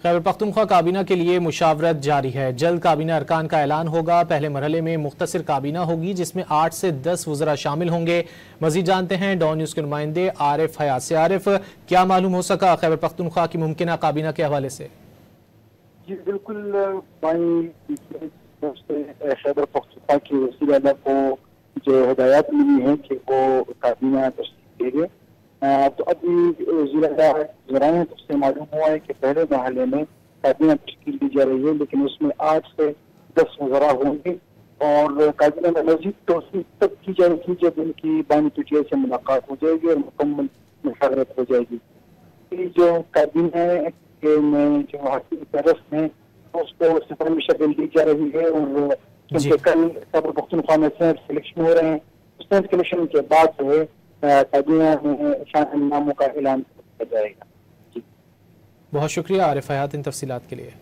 खैबर पख्तूनख्वा काबीना के लिए मुशावरत जारी है। जल्द काबीना अरकान का ऐलान होगा। पहले मरहले में मुख्तसर काबीना होगी जिसमें 8 से 10 वज़रा शामिल होंगे। मज़ीद जानते हैं डॉन न्यूज़ के नुमाइंदे आरिफ हयात से। आरिफ, क्या मालूम हो सका खैबर पख्तूनख्वा की मुमकिन काबीना के हवाले से? जी बिल्कुल, खैबर पख्तूनख्वा की वज़ीर आला को जो हिदायत मिली है कि वो काबीना तश्कील देंगे। तो अभी वज़ीर से मालूम हुआ है कि पहले मरहले में काबीना तश्कील दी जा रही है, लेकिन उसमें 8 से 10 वज़रा होंगे और काबीना में मज़ीद तौसीक़ तब की जाएगी जब उनकी बानी पीटीआई से मुलाकात हो जाएगी और मुकम्मल मुशावरत हो जाएगी। जो काबीना में जो हाकिम तरफ है उसको सफर में शक्ल दी जा रही है और क्योंकि कल खैबर पख्तूनख्वा में सेनेट सिलेक्शन हो रहे हैं, सेनेट सिलेक्शन के बाद जो है काबीना में शामिल नामों का ऐलान किया जाएगा। बहुत शुक्रिया आरिफ हयात इन तफसीलात के लिए।